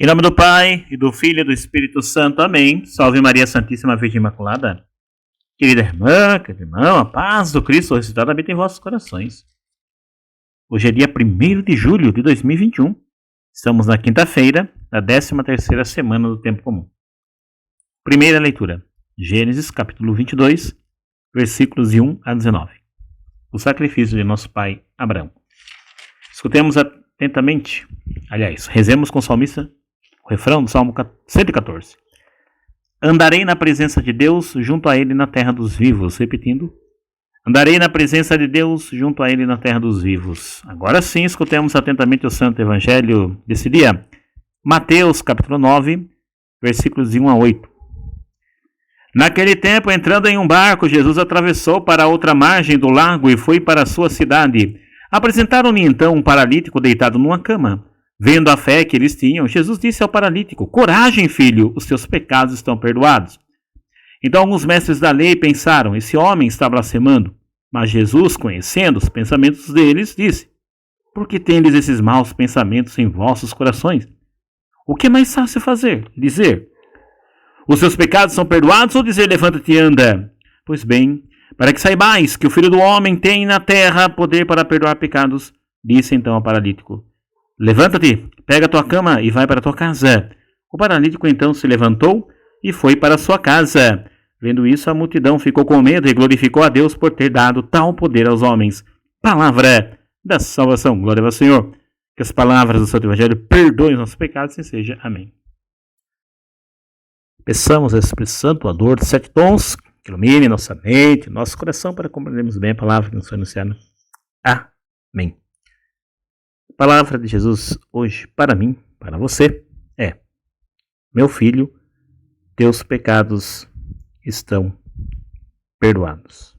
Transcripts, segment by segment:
Em nome do Pai, e do Filho e do Espírito Santo. Amém. Salve Maria Santíssima Virgem Imaculada. Querida irmã, querido irmão, a paz do Cristo ressuscitado habita em vossos corações. Hoje é dia 1º de julho de 2021. Estamos na quinta-feira, da 13ª semana do Tempo Comum. Primeira leitura, Gênesis capítulo 22, versículos de 1 a 19. O sacrifício de nosso pai Abraão. Escutemos atentamente, rezemos com o salmista, o refrão do Salmo 114. Andarei na presença de Deus, junto a Ele na terra dos vivos. Repetindo. Andarei na presença de Deus, junto a Ele na terra dos vivos. Agora sim, escutemos atentamente o Santo Evangelho desse dia. Mateus, capítulo 9, versículos de 1 a 8. Naquele tempo, entrando em um barco, Jesus atravessou para a outra margem do lago e foi para a sua cidade. Apresentaram-lhe então um paralítico deitado numa cama. Vendo a fé que eles tinham, Jesus disse ao paralítico: Coragem, filho, os teus pecados estão perdoados. Então alguns mestres da lei pensaram: esse homem está blasfemando. Mas Jesus, conhecendo os pensamentos deles, disse: Por que tendes esses maus pensamentos em vossos corações? O que é mais fácil fazer? Dizer: Os teus pecados são perdoados, ou dizer: Levanta-te e anda? Pois bem, para que saibais que o Filho do Homem tem na terra poder para perdoar pecados, disse então ao paralítico: Levanta-te, pega a tua cama e vai para a tua casa. O paralítico então se levantou e foi para a sua casa. Vendo isso, a multidão ficou com medo e glorificou a Deus por ter dado tal poder aos homens. Palavra da salvação. Glória ao Senhor. Que as palavras do Santo Evangelho perdoem os nossos pecados, assim seja. Amém. Peçamos ao Espírito Santo, a dor de 7 tons, que ilumine nossa mente, nosso coração, para compreendermos bem a palavra que nos foi anunciada. Amém. A palavra de Jesus hoje para mim, para você, é: meu filho, teus pecados estão perdoados.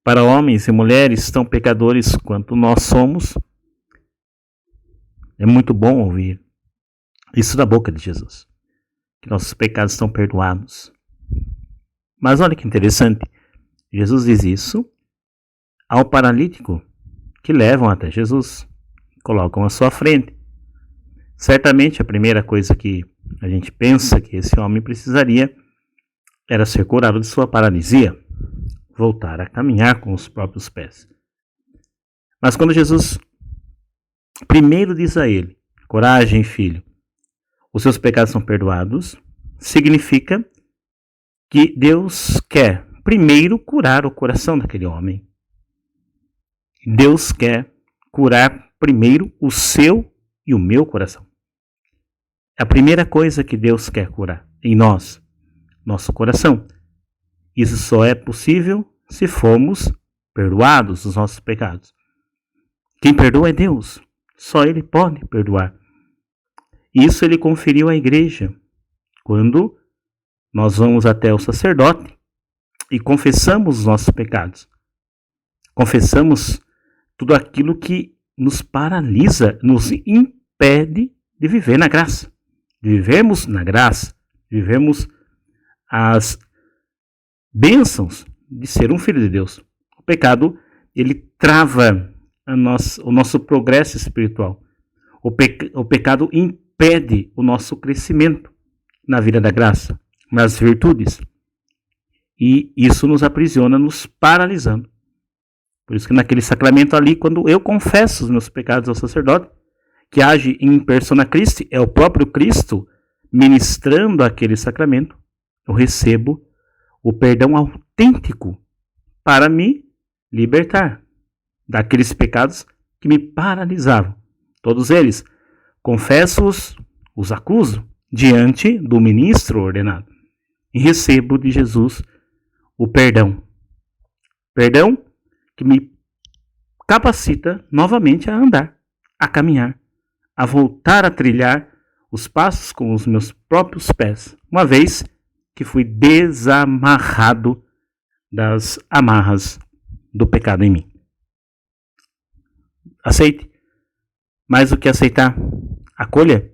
Para homens e mulheres tão pecadores quanto nós somos, é muito bom ouvir isso da boca de Jesus, que nossos pecados estão perdoados. Mas olha que interessante, Jesus diz isso ao paralítico que levam até Jesus, colocam à sua frente. Certamente a primeira coisa que a gente pensa que esse homem precisaria era ser curado de sua paralisia, voltar a caminhar com os próprios pés. Mas quando Jesus primeiro diz a ele: Coragem, filho, os seus pecados são perdoados, significa que Deus quer primeiro curar o coração daquele homem. Deus quer curar primeiro o seu e o meu coração. É a primeira coisa que Deus quer curar em nós, nosso coração. Isso só é possível se formos perdoados dos nossos pecados. Quem perdoa é Deus. Só Ele pode perdoar. Isso Ele conferiu à igreja quando nós vamos até o sacerdote e confessamos os nossos pecados. Confessamos tudo aquilo que nos paralisa, nos impede de viver na graça. De vivermos na graça, de vivermos as bênçãos de ser um filho de Deus. O pecado, ele trava o nosso progresso espiritual. O pecado impede o nosso crescimento na vida da graça, nas virtudes. E isso nos aprisiona, nos paralisando. Por isso que naquele sacramento ali, quando eu confesso os meus pecados ao sacerdote, que age em persona Christi, é o próprio Cristo ministrando aquele sacramento, eu recebo o perdão autêntico para me libertar daqueles pecados que me paralisavam. Todos eles, confesso-os, os acuso diante do ministro ordenado e recebo de Jesus o perdão. Perdão que me capacita novamente a andar, a caminhar, a voltar a trilhar os passos com os meus próprios pés, uma vez que fui desamarrado das amarras do pecado em mim. Aceite. Mais do que aceitar, acolha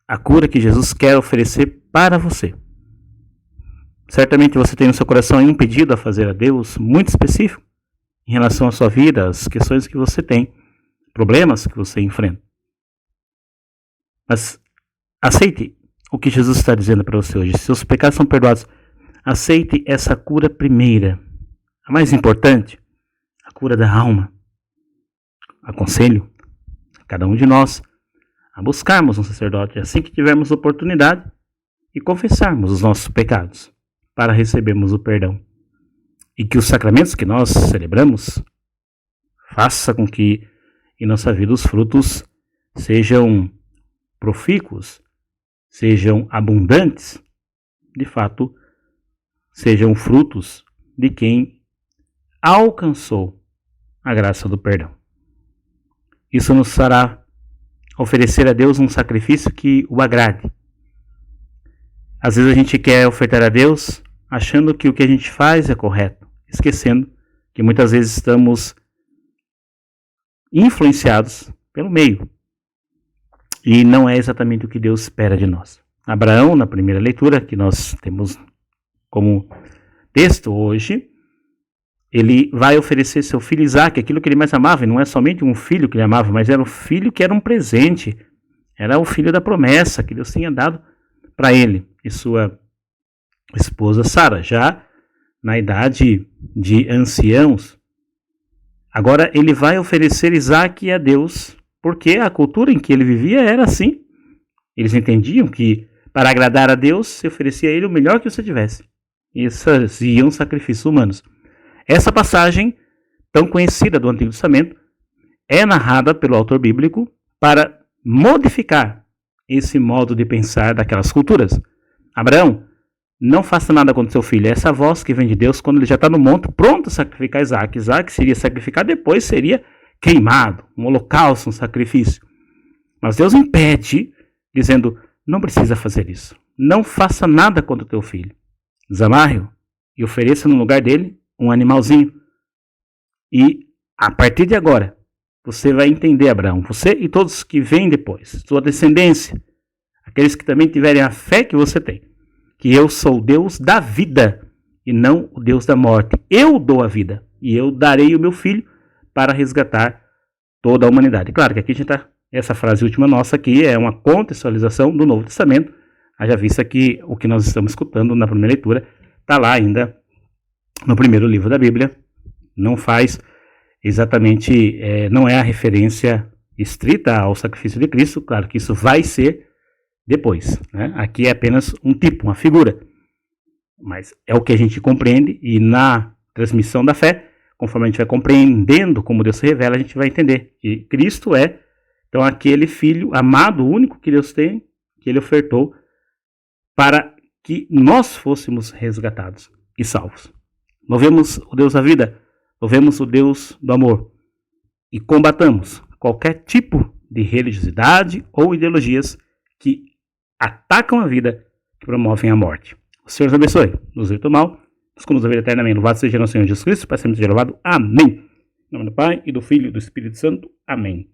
a cura que Jesus quer oferecer para você. Certamente você tem no seu coração um pedido a fazer a Deus muito específico em relação à sua vida, às questões que você tem, problemas que você enfrenta. Mas aceite o que Jesus está dizendo para você hoje. Seus pecados são perdoados. Aceite essa cura primeira, a mais importante, a cura da alma. Aconselho a cada um de nós a buscarmos um sacerdote assim que tivermos oportunidade e confessarmos os nossos pecados para recebermos o perdão. E que os sacramentos que nós celebramos faça com que em nossa vida os frutos sejam profícuos, sejam abundantes, de fato, sejam frutos de quem alcançou a graça do perdão. Isso nos fará oferecer a Deus um sacrifício que o agrade. Às vezes a gente quer ofertar a Deus achando que o que a gente faz é correto, esquecendo que muitas vezes estamos influenciados pelo meio. E não é exatamente o que Deus espera de nós. Abraão, na primeira leitura, que nós temos como texto hoje, ele vai oferecer seu filho Isaque, aquilo que ele mais amava, e não é somente um filho que ele amava, mas era um filho que era um presente, era o filho da promessa que Deus tinha dado para ele e sua esposa Sara, já na idade de anciãos. Agora ele vai oferecer Isaque a Deus, porque a cultura em que ele vivia era assim. Eles entendiam que para agradar a Deus se oferecia a ele o melhor que você tivesse. E faziam sacrifícios humanos. Essa passagem, tão conhecida do Antigo Testamento, é narrada pelo autor bíblico para modificar esse modo de pensar daquelas culturas. Abraão, não faça nada contra seu filho. É essa voz que vem de Deus quando ele já está no monte, pronto a sacrificar Isaque. Isaque seria sacrificado, depois seria queimado, um holocausto, um sacrifício. Mas Deus impede, dizendo, não precisa fazer isso. Não faça nada contra o teu filho. Desamarre-o e ofereça no lugar dele um animalzinho. E a partir de agora, você vai entender, Abraão, você e todos que vêm depois, sua descendência, aqueles que também tiverem a fé que você tem, que eu sou o Deus da vida e não o Deus da morte. Eu dou a vida e eu darei o meu filho para resgatar toda a humanidade. Claro que aqui a gente está, essa frase última nossa aqui é uma contextualização do Novo Testamento, haja vista que o que nós estamos escutando na primeira leitura está lá ainda no primeiro livro da Bíblia, não faz exatamente, não é a referência estrita ao sacrifício de Cristo, claro que isso vai ser depois, né? Aqui é apenas um tipo, uma figura, mas é o que a gente compreende e na transmissão da fé, conforme a gente vai compreendendo como Deus se revela, a gente vai entender que Cristo é, então, aquele Filho amado, único que Deus tem, que Ele ofertou para que nós fôssemos resgatados e salvos. Louvemos o Deus da vida, louvemos o Deus do amor e combatamos qualquer tipo de religiosidade ou ideologias que atacam a vida, que promovem a morte. O Senhor nos abençoe, nos livre do mal, nos conduz a vida eternamente. Louvado seja nosso Senhor Jesus Cristo, para sempre seja louvado. Amém. Em nome do Pai, e do Filho e do Espírito Santo. Amém.